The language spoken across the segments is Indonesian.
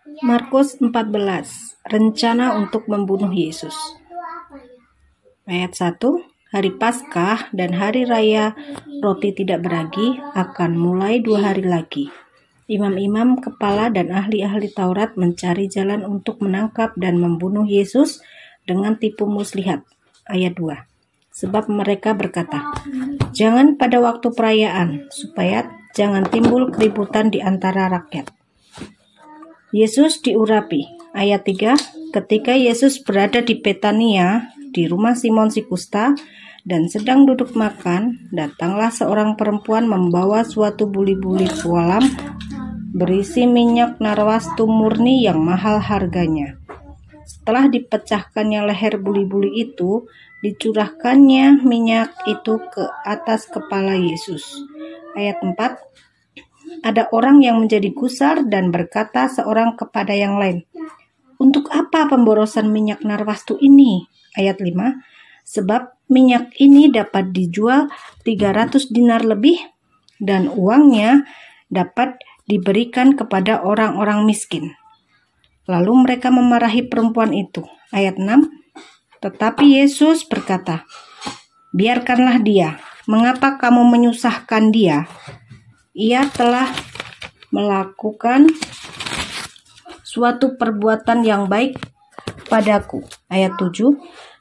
Markus 14. Rencana untuk membunuh Yesus. Ayat 1. Hari Paskah dan hari raya roti tidak beragi akan mulai 2 hari lagi. Imam-imam kepala dan ahli-ahli Taurat mencari jalan untuk menangkap dan membunuh Yesus dengan tipu muslihat. Ayat 2. Sebab mereka berkata, jangan pada waktu perayaan, supaya jangan timbul keributan di antara rakyat. Yesus diurapi. Ayat 3. Ketika Yesus berada di Betania, di rumah Simon si Kusta, dan sedang duduk makan, datanglah seorang perempuan membawa suatu buli-buli sualam berisi minyak narwastu murni yang mahal harganya. Setelah dipecahkannya leher buli-buli itu, dicurahkannya minyak itu ke atas kepala Yesus. Ayat 4. Ada orang yang menjadi gusar dan berkata seorang kepada yang lain, untuk apa pemborosan minyak narwastu ini? Ayat 5. Sebab minyak ini dapat dijual 300 dinar lebih dan uangnya dapat diberikan kepada orang-orang miskin. Lalu mereka memarahi perempuan itu. Ayat 6. Tetapi Yesus berkata, biarkanlah dia. Mengapa kamu menyusahkan dia? Ia telah melakukan suatu perbuatan yang baik padaku. Ayat 7.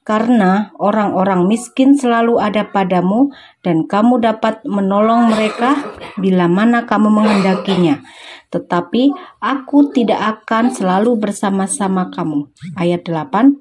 Karena orang-orang miskin selalu ada padamu dan kamu dapat menolong mereka bila mana kamu menghendakinya. Tetapi aku tidak akan selalu bersama-sama kamu. Ayat 8.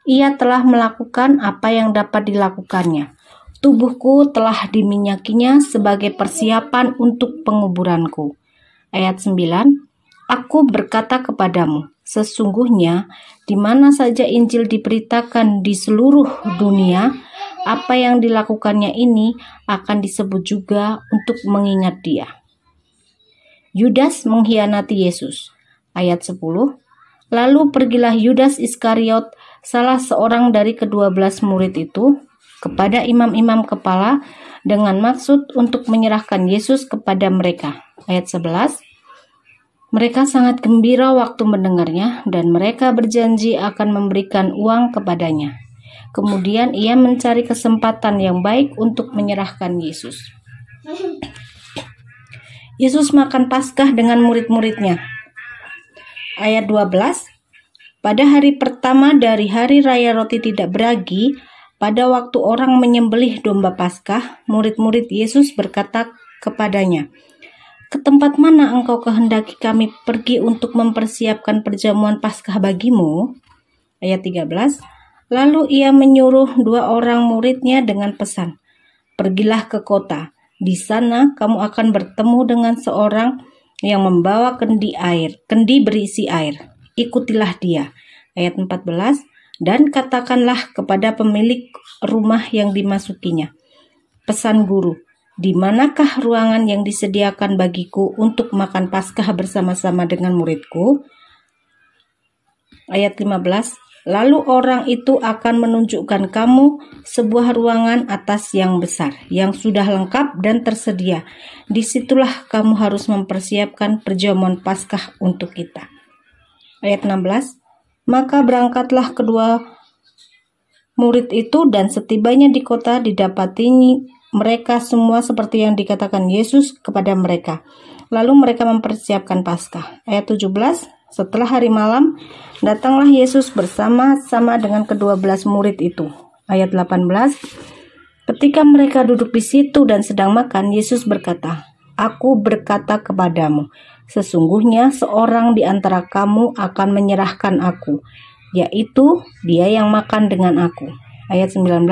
Ia telah melakukan apa yang dapat dilakukannya. Tubuhku telah diminyakinya sebagai persiapan untuk penguburanku. Ayat 9. Aku berkata kepadamu, sesungguhnya di mana saja Injil diberitakan di seluruh dunia, apa yang dilakukannya ini akan disebut juga untuk mengingat dia. Yudas mengkhianati Yesus. Ayat 10. Lalu pergilah Yudas Iskariot, salah seorang dari ke-12 murid itu, kepada imam-imam kepala dengan maksud untuk menyerahkan Yesus kepada mereka. Ayat 11. Mereka sangat gembira waktu mendengarnya dan mereka berjanji akan memberikan uang kepadanya. Kemudian ia mencari kesempatan yang baik untuk menyerahkan Yesus. Yesus makan Paskah dengan murid-muridnya. Ayat 12. Pada hari pertama dari hari raya roti tidak beragi, pada waktu orang menyembelih domba Paskah, murid-murid Yesus berkata kepadanya, ke tempat mana engkau kehendaki kami pergi untuk mempersiapkan perjamuan Paskah bagimu? Ayat 13. Lalu ia menyuruh 2 orang muridnya dengan pesan, pergilah ke kota. Di sana kamu akan bertemu dengan seorang yang membawa kendi berisi air. Ikutilah dia. Ayat 14. Dan katakanlah kepada pemilik rumah yang dimasukinya, pesan guru, di manakah ruangan yang disediakan bagiku untuk makan Paskah bersama-sama dengan muridku? Ayat 15. Lalu orang itu akan menunjukkan kamu sebuah ruangan atas yang besar, yang sudah lengkap dan tersedia. Disitulah kamu harus mempersiapkan perjamuan Paskah untuk kita. Ayat 16. Maka berangkatlah kedua murid itu dan setibanya di kota didapati mereka semua seperti yang dikatakan Yesus kepada mereka. Lalu mereka mempersiapkan Paskah. Ayat 17. Setelah hari malam, datanglah Yesus bersama-sama dengan ke-12 murid itu. Ayat 18. Ketika mereka duduk di situ dan sedang makan, Yesus berkata, aku berkata kepadamu, sesungguhnya seorang di antara kamu akan menyerahkan aku, yaitu dia yang makan dengan aku. Ayat 19.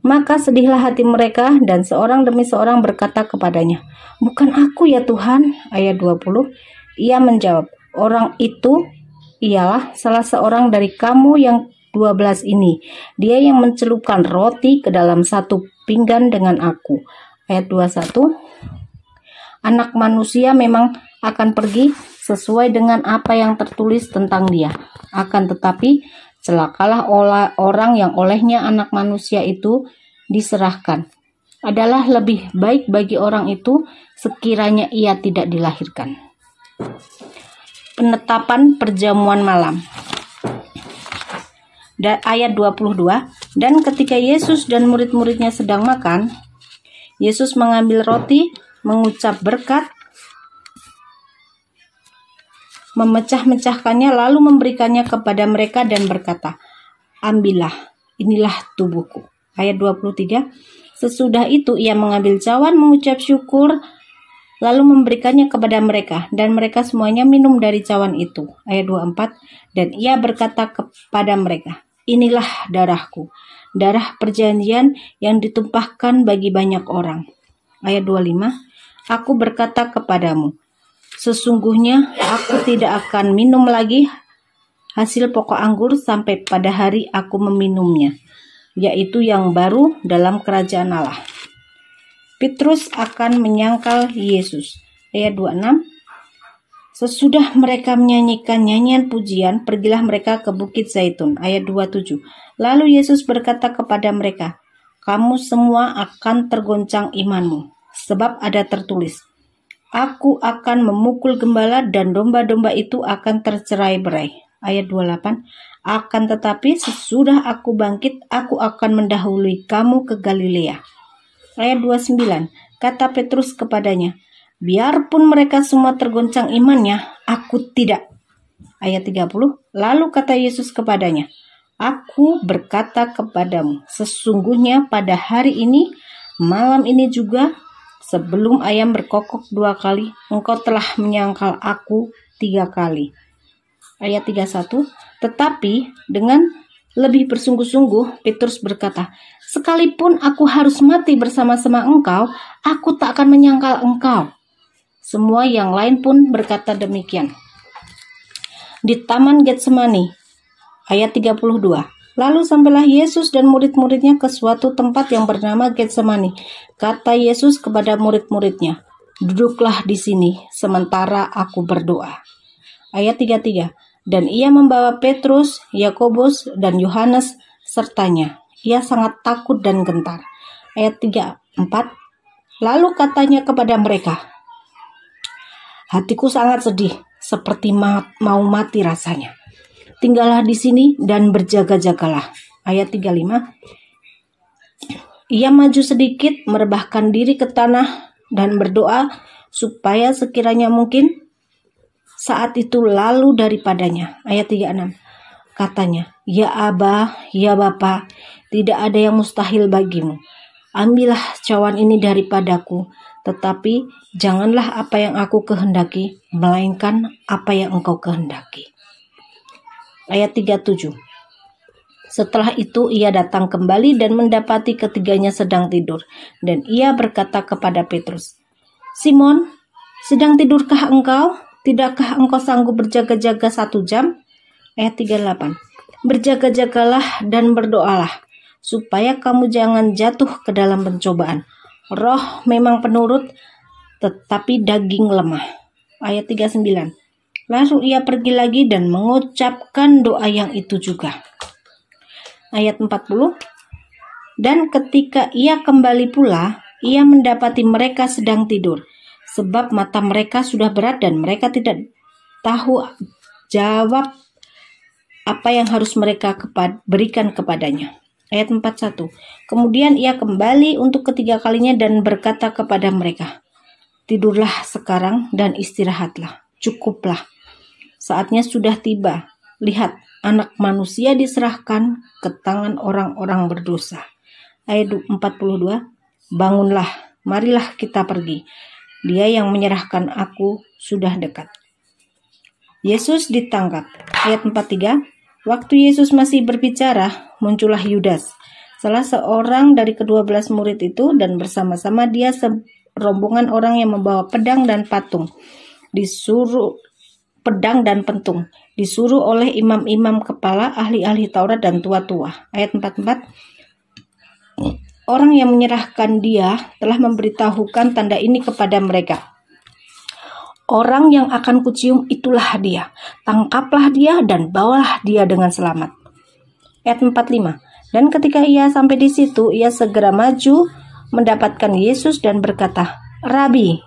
Maka sedihlah hati mereka dan seorang demi seorang berkata kepadanya, bukan aku ya Tuhan. Ayat 20. Ia menjawab, orang itu ialah salah seorang dari kamu yang 12 ini. Dia yang mencelupkan roti ke dalam satu pinggan dengan aku. Ayat 21. Anak manusia memang akan pergi sesuai dengan apa yang tertulis tentang dia. Akan tetapi celakalah orang yang olehnya anak manusia itu diserahkan. Adalah lebih baik bagi orang itu sekiranya ia tidak dilahirkan. Penetapan perjamuan malam. Ayat 22, dan ketika Yesus dan murid-muridnya sedang makan, Yesus mengambil roti, mengucap berkat, memecah-mecahkannya, lalu memberikannya kepada mereka dan berkata, ambillah, inilah tubuhku. Ayat 23, sesudah itu ia mengambil cawan, mengucap syukur, lalu memberikannya kepada mereka, dan mereka semuanya minum dari cawan itu. Ayat 24, dan ia berkata kepada mereka, inilah darahku, darah perjanjian yang ditumpahkan bagi banyak orang. Ayat 25, aku berkata kepadamu, sesungguhnya aku tidak akan minum lagi hasil pokok anggur sampai pada hari aku meminumnya, yaitu yang baru dalam kerajaan Allah. Petrus akan menyangkal Yesus. Ayat 26, sesudah mereka menyanyikan nyanyian pujian, pergilah mereka ke Bukit Zaitun. Ayat 27, lalu Yesus berkata kepada mereka, kamu semua akan tergoncang imanmu, sebab ada tertulis, aku akan memukul gembala dan domba-domba itu akan tercerai-berai. Ayat 28, akan tetapi sesudah aku bangkit, aku akan mendahului kamu ke Galilea. Ayat 29, kata Petrus kepadanya, biarpun mereka semua tergoncang imannya, aku tidak. Ayat 30, lalu kata Yesus kepadanya, aku berkata kepadamu, sesungguhnya pada hari ini, malam ini juga, sebelum ayam berkokok 2 kali, engkau telah menyangkal aku 3 kali. Ayat 31, tetapi dengan lebih bersungguh-sungguh, Petrus berkata, sekalipun aku harus mati bersama-sama engkau, aku tak akan menyangkal engkau. Semua yang lain pun berkata demikian. Di Taman Getsemani, ayat 32. Lalu sampailah Yesus dan murid-muridnya ke suatu tempat yang bernama Getsemani. Kata Yesus kepada murid-muridnya, duduklah di sini sementara aku berdoa. Ayat 33. Dan ia membawa Petrus, Yakobus, dan Yohanes sertanya. Ia sangat takut dan gentar. Ayat 34. Lalu katanya kepada mereka, hatiku sangat sedih, seperti mau mati rasanya. Tinggallah di sini dan berjaga-jagalah. Ayat 35. Ia maju sedikit, merebahkan diri ke tanah dan berdoa supaya sekiranya mungkin saat itu lalu daripadanya. Ayat 36. Katanya, ya Aba, ya Bapa, tidak ada yang mustahil bagimu. Ambillah cawan ini daripadaku, tetapi janganlah apa yang aku kehendaki, melainkan apa yang engkau kehendaki. Ayat 37. Setelah itu ia datang kembali dan mendapati ketiganya sedang tidur. Dan ia berkata kepada Petrus, Simon, sedang tidurkah engkau? Tidakkah engkau sanggup berjaga-jaga 1 jam? Ayat 38. Berjaga-jagalah dan berdoalah, supaya kamu jangan jatuh ke dalam pencobaan. Roh memang penurut, tetapi daging lemah. Ayat 39. Lalu ia pergi lagi dan mengucapkan doa yang itu juga. Ayat 40. Dan ketika ia kembali pula, ia mendapati mereka sedang tidur, sebab mata mereka sudah berat dan mereka tidak tahu jawab apa yang harus mereka berikan kepadanya. Ayat 41. Kemudian ia kembali untuk ketiga kalinya dan berkata kepada mereka, tidurlah sekarang dan istirahatlah, cukuplah. Saatnya sudah tiba. Lihat, anak manusia diserahkan ke tangan orang-orang berdosa. Ayat 42. Bangunlah, marilah kita pergi. Dia yang menyerahkan aku sudah dekat. Yesus ditangkap. Ayat 43. Waktu Yesus masih berbicara, muncullah Yudas, salah seorang dari ke-12 murid itu, dan bersama-sama dia serombongan orang yang membawa pedang dan patung. Disuruh oleh imam-imam kepala, ahli-ahli Taurat dan tua-tua. Ayat 44. Orang yang menyerahkan dia telah memberitahukan tanda ini kepada mereka. Orang yang akan kucium itulah dia. Tangkaplah dia dan bawalah dia dengan selamat. Ayat 45. Dan ketika ia sampai di situ, ia segera maju mendapatkan Yesus dan berkata, Rabi.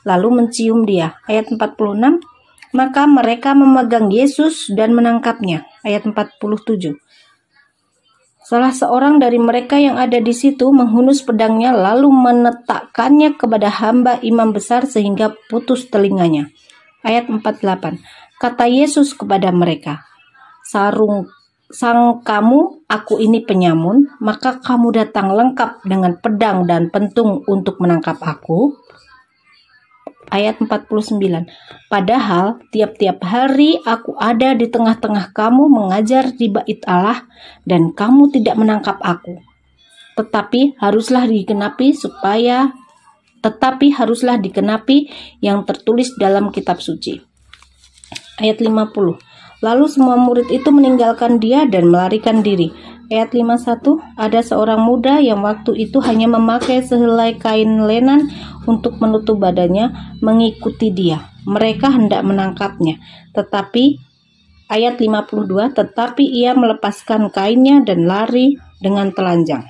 Lalu mencium dia. Ayat 46. Maka mereka memegang Yesus dan menangkapnya. Ayat 47. Salah seorang dari mereka yang ada di situ menghunus pedangnya lalu menetakkannya kepada hamba imam besar sehingga putus telinganya. Ayat 48. Kata Yesus kepada mereka, Sangkamu aku ini penyamun, maka kamu datang lengkap dengan pedang dan pentung untuk menangkap aku. Ayat 49. Padahal tiap-tiap hari aku ada di tengah-tengah kamu mengajar di bait Allah dan kamu tidak menangkap aku. Tetapi haruslah dikenapi yang tertulis dalam kitab suci. Ayat 50. Lalu semua murid itu meninggalkan dia dan melarikan diri. Ayat 51, ada seorang muda yang waktu itu hanya memakai sehelai kain lenan untuk menutup badannya mengikuti dia. Mereka hendak menangkapnya. Tetapi, ayat 52, tetapi ia melepaskan kainnya dan lari dengan telanjang.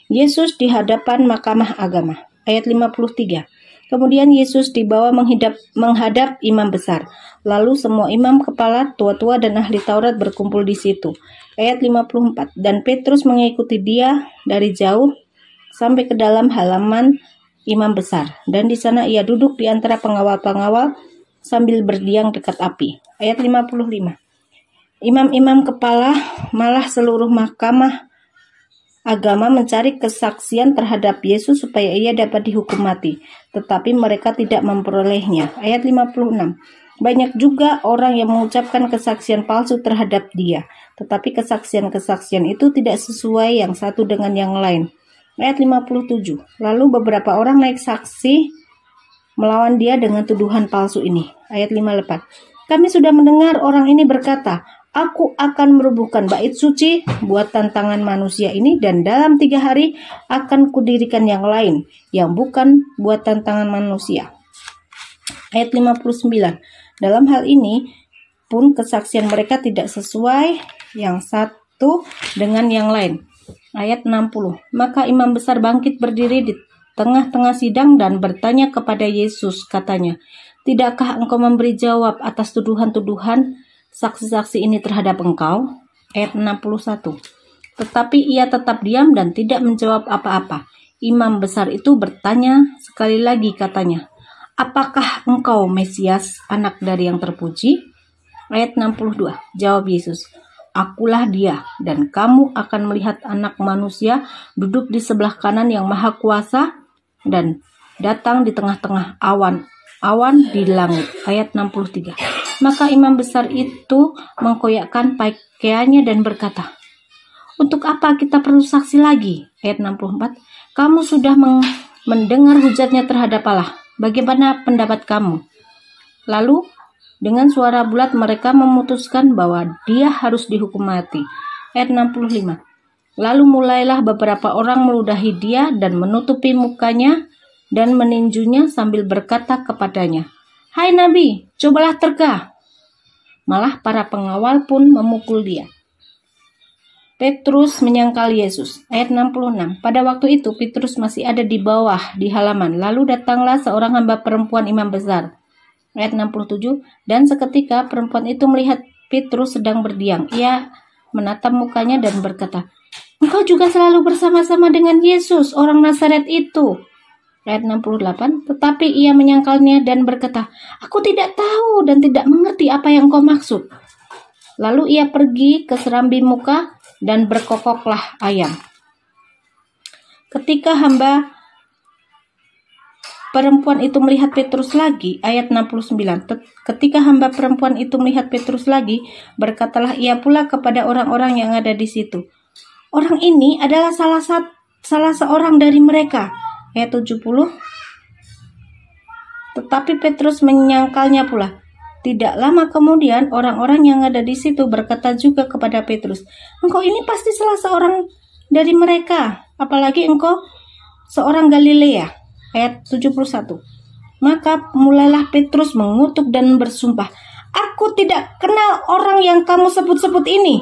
Yesus di hadapan mahkamah agama. Ayat 53. Kemudian Yesus dibawa menghadap imam besar. Lalu semua imam kepala, tua-tua dan ahli Taurat berkumpul di situ. Ayat 54. Dan Petrus mengikuti dia dari jauh sampai ke dalam halaman imam besar. Dan di sana ia duduk di antara pengawal-pengawal sambil berdiam dekat api. Ayat 55. Imam-imam kepala malah seluruh mahkamah agama mencari kesaksian terhadap Yesus supaya ia dapat dihukum mati, tetapi mereka tidak memperolehnya. Ayat 56. Banyak juga orang yang mengucapkan kesaksian palsu terhadap dia, tetapi kesaksian-kesaksian itu tidak sesuai yang satu dengan yang lain. Ayat 57. Lalu beberapa orang naik saksi melawan dia dengan tuduhan palsu ini. Ayat 58. Kami sudah mendengar orang ini berkata, Aku akan merubuhkan bait suci buatan tangan manusia ini dan dalam 3 hari akan kudirikan yang lain yang bukan buatan tangan manusia. Ayat 59. Dalam hal ini pun kesaksian mereka tidak sesuai yang satu dengan yang lain. Ayat 60. Maka imam besar bangkit berdiri di tengah-tengah sidang dan bertanya kepada Yesus, katanya, Tidakkah engkau memberi jawab atas tuduhan-tuduhan saksi-saksi ini terhadap engkau? Ayat 61. Tetapi ia tetap diam dan tidak menjawab apa-apa. Imam besar itu bertanya sekali lagi, katanya, Apakah engkau Mesias, anak dari yang terpuji? Ayat 62. Jawab Yesus, Akulah dia, dan kamu akan melihat anak manusia duduk di sebelah kanan yang maha kuasa dan datang di tengah-tengah awan di langit. Ayat 63. Maka imam besar itu mengkoyakkan pakaiannya dan berkata, Untuk apa kita perlu saksi lagi? Ayat 64. Kamu sudah mendengar hujatnya terhadap Allah. Bagaimana pendapat kamu? Lalu dengan suara bulat mereka memutuskan bahwa dia harus dihukum mati. Ayat 65. Lalu mulailah beberapa orang meludahi dia dan menutupi mukanya dan meninjunya sambil berkata kepadanya, Hai Nabi, cobalah terka. Malah para pengawal pun memukul dia. Petrus menyangkal Yesus. Ayat 66. Pada waktu itu Petrus masih ada di bawah di halaman. Lalu datanglah seorang hamba perempuan imam besar. Ayat 67. Dan seketika perempuan itu melihat Petrus sedang berdiam. Ia menatap mukanya dan berkata, Engkau juga selalu bersama-sama dengan Yesus, orang Nazaret itu. Ayat 68. Tetapi ia menyangkalnya dan berkata, Aku tidak tahu dan tidak mengerti apa yang kau maksud. Lalu ia pergi ke serambi muka dan berkokoklah ayam. Ketika hamba perempuan itu melihat Petrus lagi, ayat 69. Ketika hamba perempuan itu melihat Petrus lagi, berkatalah ia pula kepada orang-orang yang ada di situ, Orang ini adalah salah seorang dari mereka. Ayat 70. Tetapi Petrus menyangkalnya pula. Tidak lama kemudian orang-orang yang ada di situ berkata juga kepada Petrus, Engkau ini pasti salah seorang dari mereka, apalagi engkau seorang Galilea. Ayat 71. Maka mulailah Petrus mengutuk dan bersumpah, Aku tidak kenal orang yang kamu sebut-sebut ini.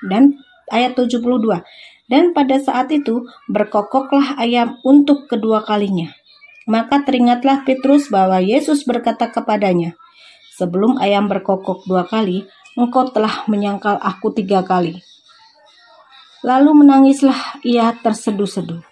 Dan ayat 72. Dan pada saat itu berkokoklah ayam untuk kedua kalinya. Maka teringatlah Petrus bahwa Yesus berkata kepadanya, Sebelum ayam berkokok 2 kali, engkau telah menyangkal aku 3 kali. Lalu menangislah ia terseduh-seduh.